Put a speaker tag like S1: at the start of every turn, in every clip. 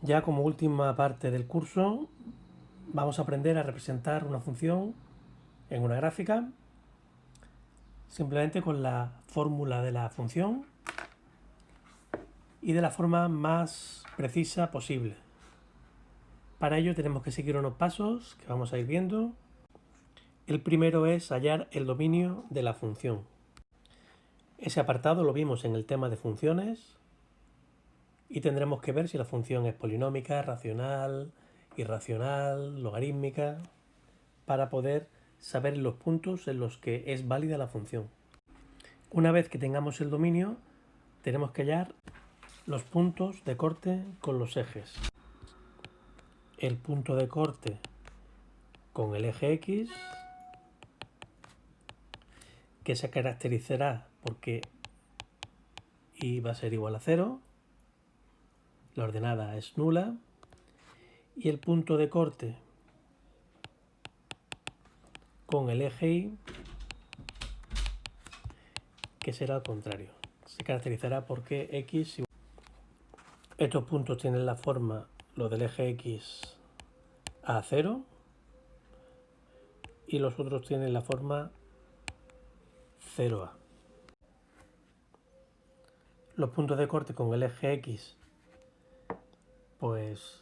S1: Ya como última parte del curso vamos a aprender a representar una función en una gráfica simplemente con la fórmula de la función y de la forma más precisa posible. Para ello tenemos que seguir unos pasos que vamos a ir viendo. El primero es hallar el dominio de la función. Ese apartado lo vimos en el tema de funciones y tendremos que ver si la función es polinómica, racional, irracional, logarítmica, para poder saber los puntos en los que es válida la función. Una vez que tengamos el dominio, tenemos que hallar los puntos de corte con los ejes. El punto de corte con el eje X, que se caracterizará porque y va a ser igual a 0, la ordenada es nula, y el punto de corte con el eje Y, que será al contrario. Se caracterizará porque X igual. Estos puntos tienen la forma, lo del eje X, a 0, y los otros tienen la forma 0A. Los puntos de corte con el eje X pues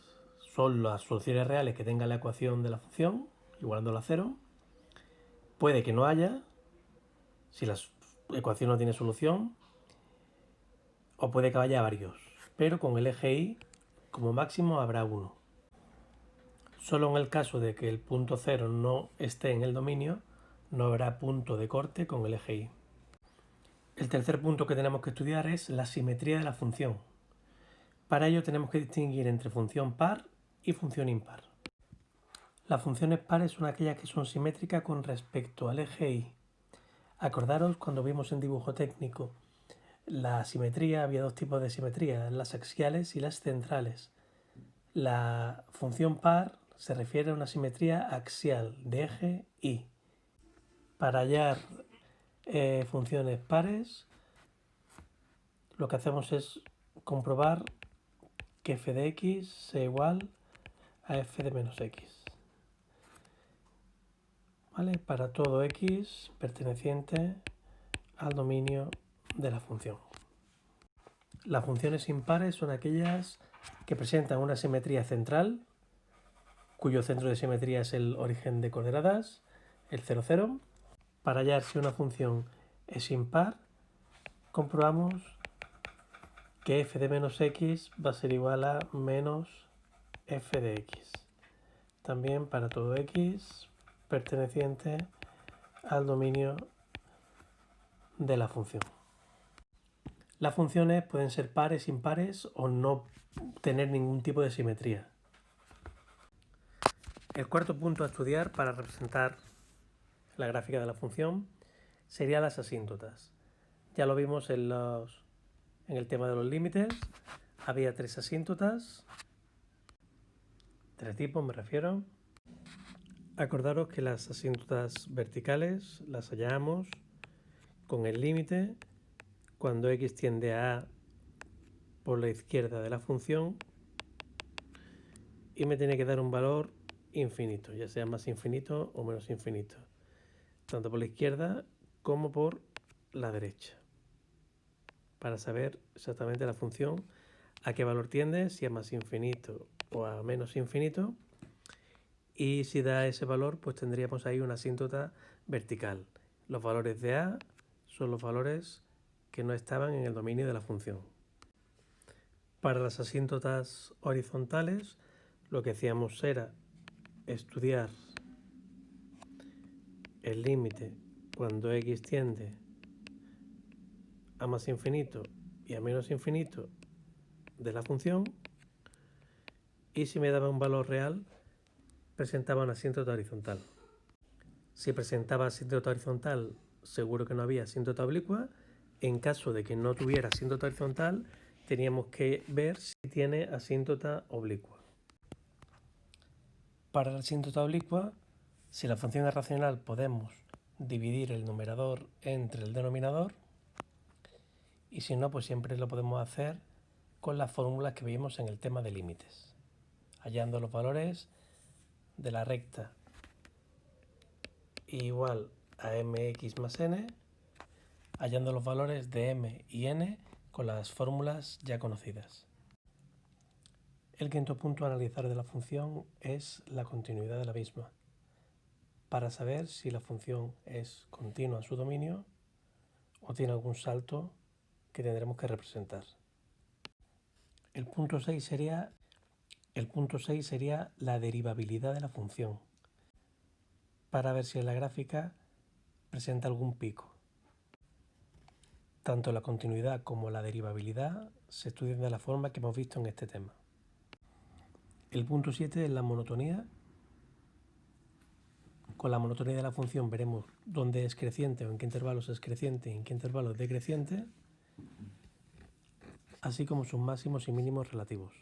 S1: son las soluciones reales que tenga la ecuación de la función, igualándola a 0. Puede que no haya, si la ecuación no tiene solución, o puede que haya varios, pero con el eje Y como máximo habrá uno. Solo en el caso de que el punto 0 no esté en el dominio, no habrá punto de corte con el eje Y. El tercer punto que tenemos que estudiar es la simetría de la función. Para ello tenemos que distinguir entre función par y función impar. Las funciones pares son aquellas que son simétricas con respecto al eje Y. Acordaros cuando vimos en dibujo técnico la simetría, había dos tipos de simetría, las axiales y las centrales. La función par se refiere a una simetría axial de eje Y. Para hallar funciones pares, lo que hacemos es comprobar que f de x sea igual a f de menos x. ¿Vale? Para todo x perteneciente al dominio de la función. Las funciones impares son aquellas que presentan una simetría central, cuyo centro de simetría es el origen de coordenadas, el 0, 0. Para hallar si una función es impar, comprobamos que f de menos x va a ser igual a menos f de x. También para todo x perteneciente al dominio de la función. Las funciones pueden ser pares, impares o no tener ningún tipo de simetría. El cuarto punto a estudiar para representar la gráfica de la función sería las asíntotas. Ya lo vimos en el tema de los límites. Había tres asíntotas, tres tipos me refiero. Acordaros que las asíntotas verticales las hallamos con el límite cuando x tiende a A por la izquierda de la función y me tiene que dar un valor infinito, ya sea más infinito o menos infinito, tanto por la izquierda como por la derecha, para saber exactamente la función a qué valor tiende, si a más infinito o a menos infinito, y si da ese valor pues tendríamos ahí una asíntota vertical. Los valores de A son los valores que no estaban en el dominio de la función. Para las asíntotas horizontales lo que hacíamos era estudiar el límite cuando x tiende a más infinito y a menos infinito de la función, y si me daba un valor real presentaba una asíntota horizontal. Si presentaba asíntota horizontal seguro que no había asíntota oblicua. En caso de que no tuviera asíntota horizontal teníamos que ver si tiene asíntota oblicua. Para la asíntota oblicua, si la función es racional podemos dividir el numerador entre el denominador, y si no pues siempre lo podemos hacer con las fórmulas que vimos en el tema de límites. hallando los valores de la recta igual a mx más n, hallando los valores de m y n con las fórmulas ya conocidas. El quinto punto a analizar de la función es la continuidad de la misma, para saber si la función es continua en su dominio o tiene algún salto que tendremos que representar. El punto 6 sería la derivabilidad de la función, para ver si en la gráfica presenta algún pico. Tanto la continuidad como la derivabilidad se estudian de la forma que hemos visto en este tema. El punto 7 es la monotonía. Con la monotonía de la función veremos dónde es creciente o en qué intervalos es creciente y en qué intervalos es decreciente, así como sus máximos y mínimos relativos.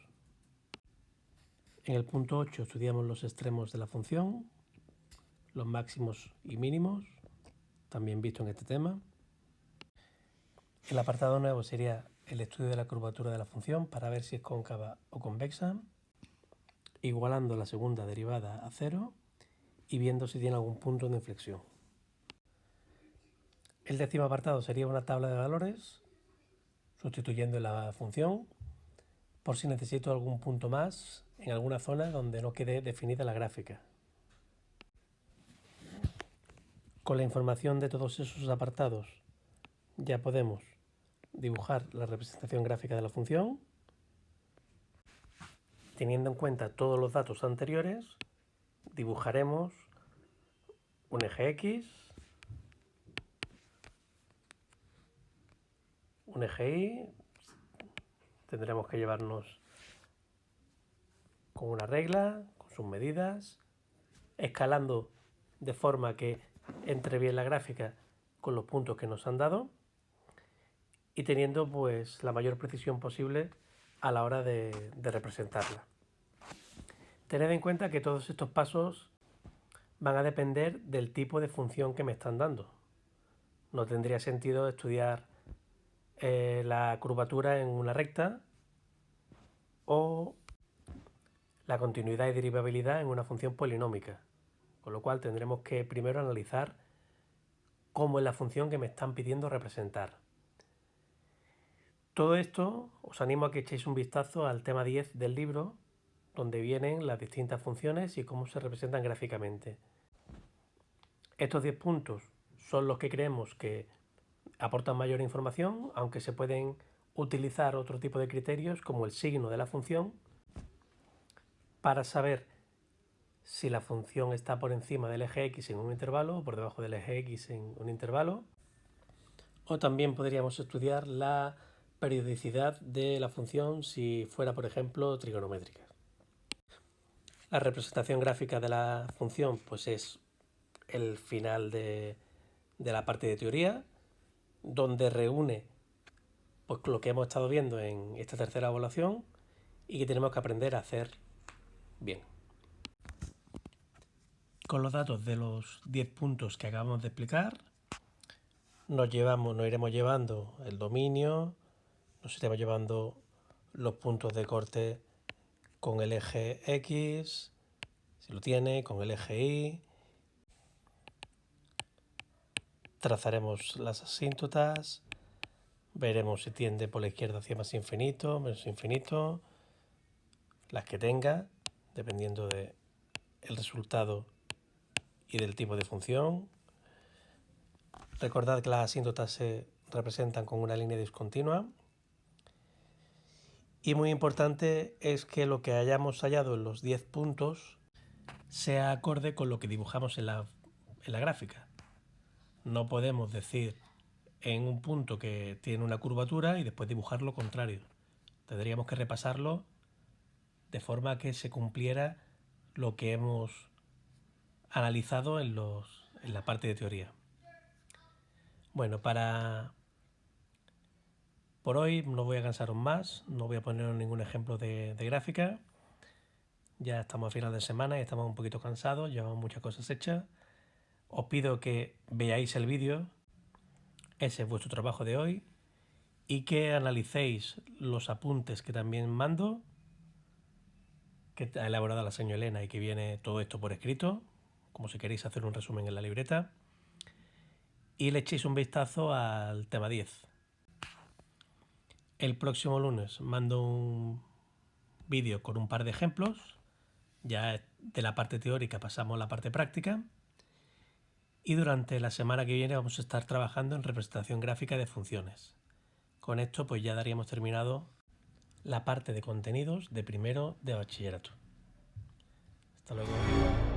S1: En el punto 8 estudiamos los extremos de la función, los máximos y mínimos, también visto en este tema. El apartado nuevo sería el estudio de la curvatura de la función para ver si es cóncava o convexa, igualando la segunda derivada a cero y viendo si tiene algún punto de inflexión. El décimo apartado sería una tabla de valores, sustituyendo la función, por si necesito algún punto más en alguna zona donde no quede definida la gráfica. Con la información de todos esos apartados ya podemos dibujar la representación gráfica de la función. Teniendo en cuenta todos los datos anteriores, dibujaremos un eje X, un eje Y, tendremos que llevarnos con una regla, con sus medidas, escalando de forma que entre bien la gráfica con los puntos que nos han dado y teniendo pues la mayor precisión posible a la hora de representarla. Tened en cuenta que todos estos pasos van a depender del tipo de función que me están dando. No tendría sentido estudiar la curvatura en una recta o la continuidad y derivabilidad en una función polinómica, con lo cual tendremos que primero analizar cómo es la función que me están pidiendo representar. Todo esto os animo a que echéis un vistazo al tema 10 del libro, donde vienen las distintas funciones y cómo se representan gráficamente. Estos 10 puntos son los que creemos que aportan mayor información, aunque se pueden utilizar otro tipo de criterios como el signo de la función para saber si la función está por encima del eje X en un intervalo o por debajo del eje X en un intervalo. O también podríamos estudiar la periodicidad de la función si fuera, por ejemplo, trigonométrica. La representación gráfica de la función pues es el final de la parte de teoría, donde reúne pues lo que hemos estado viendo en esta tercera evaluación y que tenemos que aprender a hacer bien. Con los datos de los 10 puntos que acabamos de explicar, nos iremos llevando el dominio, nos iremos llevando los puntos de corte con el eje X, si lo tiene, con el eje Y. Trazaremos las asíntotas, veremos si tiende por la izquierda hacia más infinito, menos infinito, las que tenga, dependiendo del resultado y del tipo de función. Recordad que las asíntotas se representan con una línea discontinua. Y muy importante es que lo que hayamos hallado en los 10 puntos sea acorde con lo que dibujamos en la gráfica. No podemos decir en un punto que tiene una curvatura y después dibujar lo contrario. Tendríamos que repasarlo de forma que se cumpliera lo que hemos analizado en la parte de teoría. Bueno, por hoy no voy a cansaros más, no voy a poner ningún ejemplo de gráfica. Ya estamos a final de semana y estamos un poquito cansados, llevamos muchas cosas hechas. Os pido que veáis el vídeo, ese es vuestro trabajo de hoy, y que analicéis los apuntes que también mando, que ha elaborado la señora Elena y que viene todo esto por escrito, como si queréis hacer un resumen en la libreta, y le echéis un vistazo al tema 10. El próximo lunes mando un vídeo con un par de ejemplos, ya de la parte teórica pasamos a la parte práctica, y durante la semana que viene vamos a estar trabajando en representación gráfica de funciones. Con esto pues ya daríamos terminado la parte de contenidos de primero de bachillerato. Hasta luego.